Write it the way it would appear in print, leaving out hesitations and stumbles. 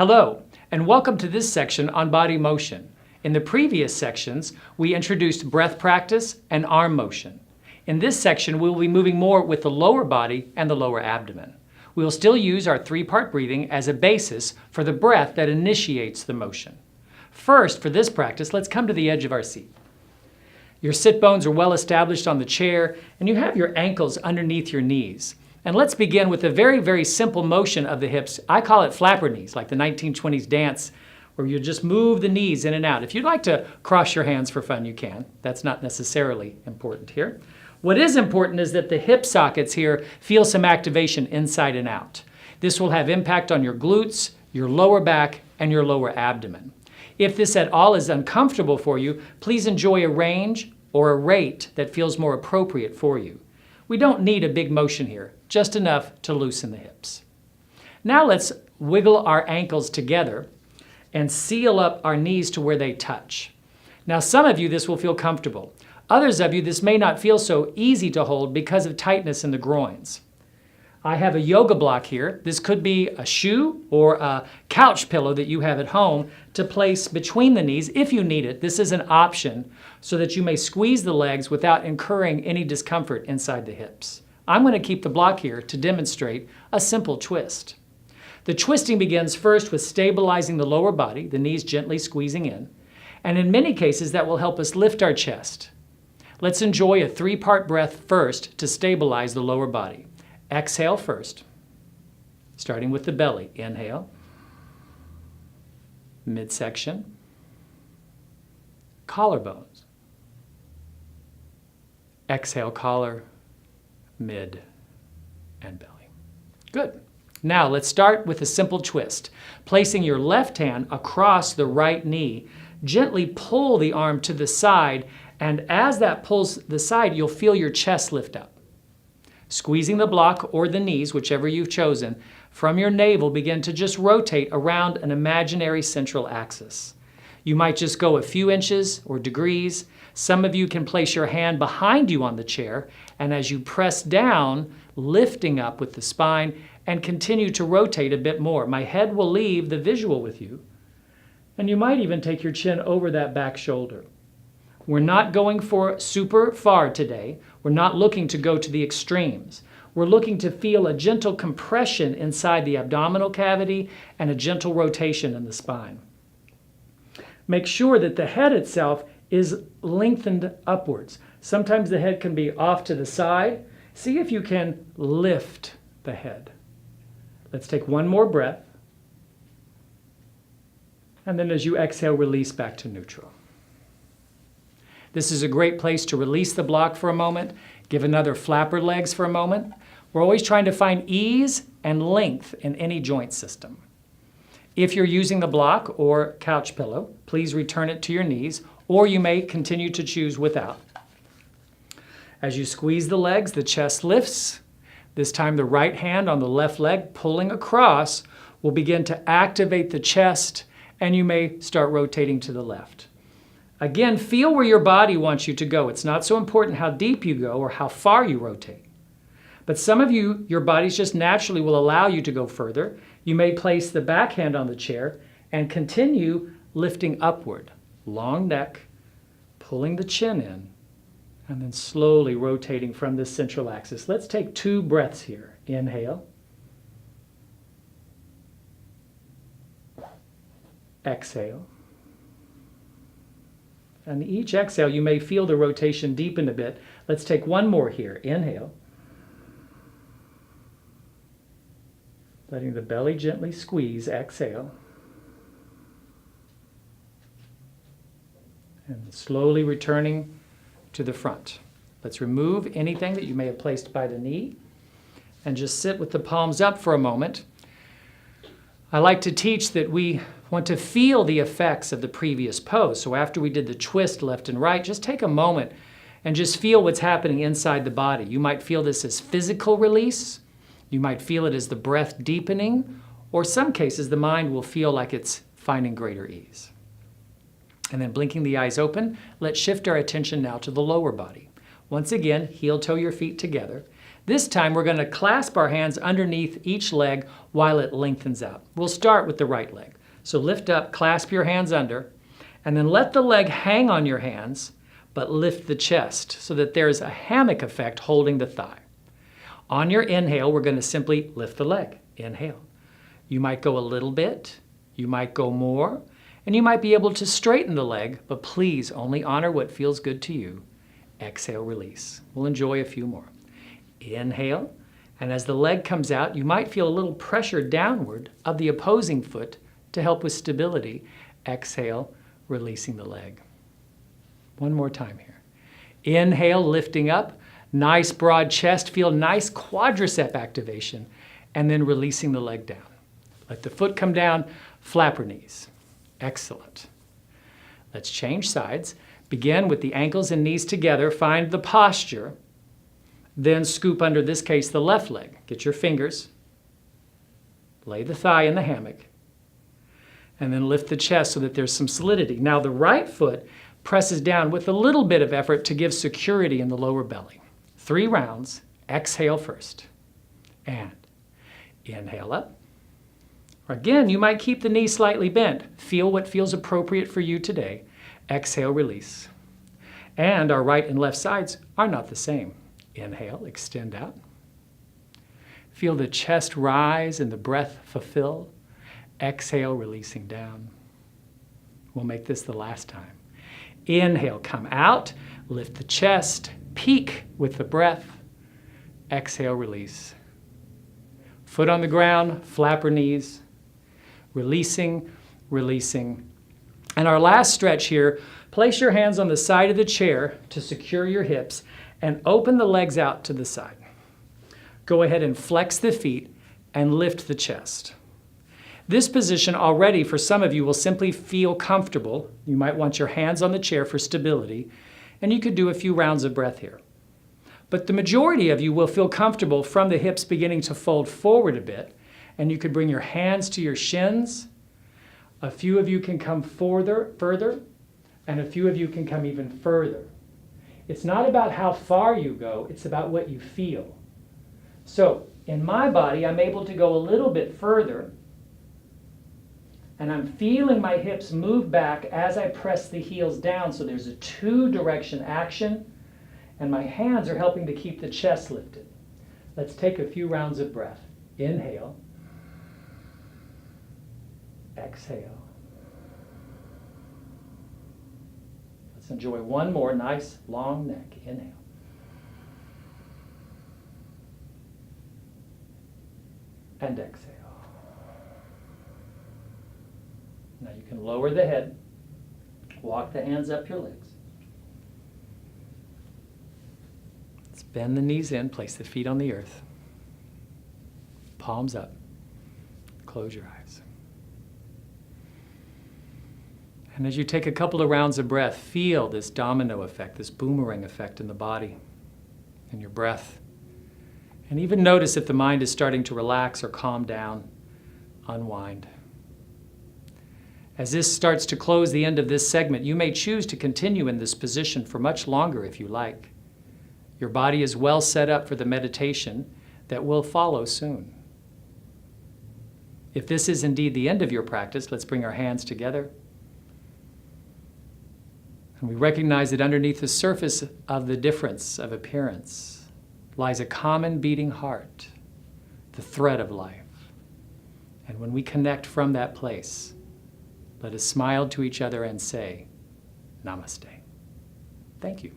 Hello, and welcome to this section on body motion. In the previous sections, we introduced breath practice and arm motion. In this section, we will be moving more with the lower body and the lower abdomen. We will still use our three-part breathing as a basis for the breath that initiates the motion. First, for this practice, let's come to the edge of our seat. Your sit bones are well established on the chair, and you have your ankles underneath your knees. And let's begin with a very, very simple motion of the hips. I call it flapper knees, like the 1920s dance, where you just move the knees in and out. If you'd like to cross your hands for fun, you can. That's not necessarily important here. What is important is that the hip sockets here feel some activation inside and out. This will have impact on your glutes, your lower back, and your lower abdomen. If this at all is uncomfortable for you, please enjoy a range or a rate that feels more appropriate for you. We don't need a big motion here, just enough to loosen the hips. Now let's wiggle our ankles together and seal up our knees to where they touch. Now some of you this will feel comfortable. Others of you this may not feel so easy to hold because of tightness in the groins. I have a yoga block here. This could be a shoe or a couch pillow that you have at home to place between the knees if you need it. This is an option so that you may squeeze the legs without incurring any discomfort inside the hips. I'm going to keep the block here to demonstrate a simple twist. The twisting begins first with stabilizing the lower body, the knees gently squeezing in, and in many cases that will help us lift our chest. Let's enjoy a three-part breath first to stabilize the lower body. Exhale first, starting with the belly. Inhale, midsection, collarbones. Exhale, collar, mid, and belly. Good. Now let's start with a simple twist. Placing your left hand across the right knee, gently pull the arm to the side, and as that pulls the side, you'll feel your chest lift up. Squeezing the block or the knees, whichever you've chosen, from your navel, begin to just rotate around an imaginary central axis. You might just go a few inches or degrees. Some of you can place your hand behind you on the chair, and as you press down, lifting up with the spine, and continue to rotate a bit more. My head will leave the visual with you, and you might even take your chin over that back shoulder. We're not going for super far today. We're not looking to go to the extremes. We're looking to feel a gentle compression inside the abdominal cavity and a gentle rotation in the spine. Make sure that the head itself is lengthened upwards. Sometimes the head can be off to the side. See if you can lift the head. Let's take one more breath. And then as you exhale, release back to neutral. This is a great place to release the block for a moment. Give another flapper legs for a moment. We're always trying to find ease and length in any joint system. If you're using the block or couch pillow, please return it to your knees, or you may continue to choose without. As you squeeze the legs, the chest lifts. This time the right hand on the left leg pulling across will begin to activate the chest, and you may start rotating to the left. Again, feel where your body wants you to go. It's not so important how deep you go or how far you rotate. But some of you, your bodies just naturally will allow you to go further. You may place the back hand on the chair and continue lifting upward. Long neck, pulling the chin in, and then slowly rotating from this central axis. Let's take 2 breaths here. Inhale. Exhale. And each exhale, you may feel the rotation deepen a bit. Let's take one more here. Inhale. Letting the belly gently squeeze. Exhale. And slowly returning to the front. Let's remove anything that you may have placed by the knee and just sit with the palms up for a moment. I like to teach that we want to feel the effects of the previous pose. So after we did the twist left and right, just take a moment and just feel what's happening inside the body. You might feel this as physical release. You might feel it as the breath deepening, or some cases the mind will feel like it's finding greater ease. And then blinking the eyes open, let's shift our attention now to the lower body. Once again, heel toe your feet together. This time we're going to clasp our hands underneath each leg while it lengthens out. We'll start with the right leg. So lift up, clasp your hands under, and then let the leg hang on your hands, but lift the chest so that there's a hammock effect holding the thigh. On your inhale, we're going to simply lift the leg. Inhale. You might go a little bit, you might go more, and you might be able to straighten the leg, but please only honor what feels good to you. Exhale, release. We'll enjoy a few more. Inhale, and as the leg comes out, you might feel a little pressure downward of the opposing foot to help with stability. Exhale, releasing the leg. One more time here. Inhale, lifting up, nice broad chest, feel nice quadricep activation, and then releasing the leg down. Let the foot come down, flapper knees. Excellent. Let's change sides. Begin with the ankles and knees together, find the posture, then scoop under, this case, the left leg. Get your fingers, lay the thigh in the hammock, and then lift the chest so that there's some solidity. Now the right foot presses down with a little bit of effort to give security in the lower belly. 3 rounds. Exhale first. And inhale up. Again, you might keep the knee slightly bent. Feel what feels appropriate for you today. Exhale, release. And our right and left sides are not the same. Inhale, extend out. Feel the chest rise and the breath fulfill. Exhale, releasing down. We'll make this the last time. Inhale, come out, lift the chest, peak with the breath. Exhale, release. Foot on the ground, flapper knees. Releasing, releasing. And our last stretch here, place your hands on the side of the chair to secure your hips and open the legs out to the side. Go ahead and flex the feet and lift the chest. This position already, for some of you, will simply feel comfortable. You might want your hands on the chair for stability, and you could do a few rounds of breath here. But the majority of you will feel comfortable from the hips beginning to fold forward a bit, and you could bring your hands to your shins. A few of you can come further, and a few of you can come even further. It's not about how far you go, it's about what you feel. So, in my body, I'm able to go a little bit further, and I'm feeling my hips move back as I press the heels down, so there's a 2-direction action, and my hands are helping to keep the chest lifted. Let's take a few rounds of breath. Inhale. Exhale. Let's enjoy one more nice long neck. Inhale. And exhale. Now you can lower the head, walk the hands up your legs. Let's bend the knees in, place the feet on the earth. Palms up. Close your eyes. And as you take a couple of rounds of breath, feel this domino effect, this boomerang effect in the body and your breath. And even notice if the mind is starting to relax or calm down, unwind. As this starts to close the end of this segment, you may choose to continue in this position for much longer if you like. Your body is well set up for the meditation that will follow soon. If this is indeed the end of your practice, let's bring our hands together. And we recognize that underneath the surface of the difference of appearance lies a common beating heart, the thread of life. And when we connect from that place, let us smile to each other and say, Namaste. Thank you.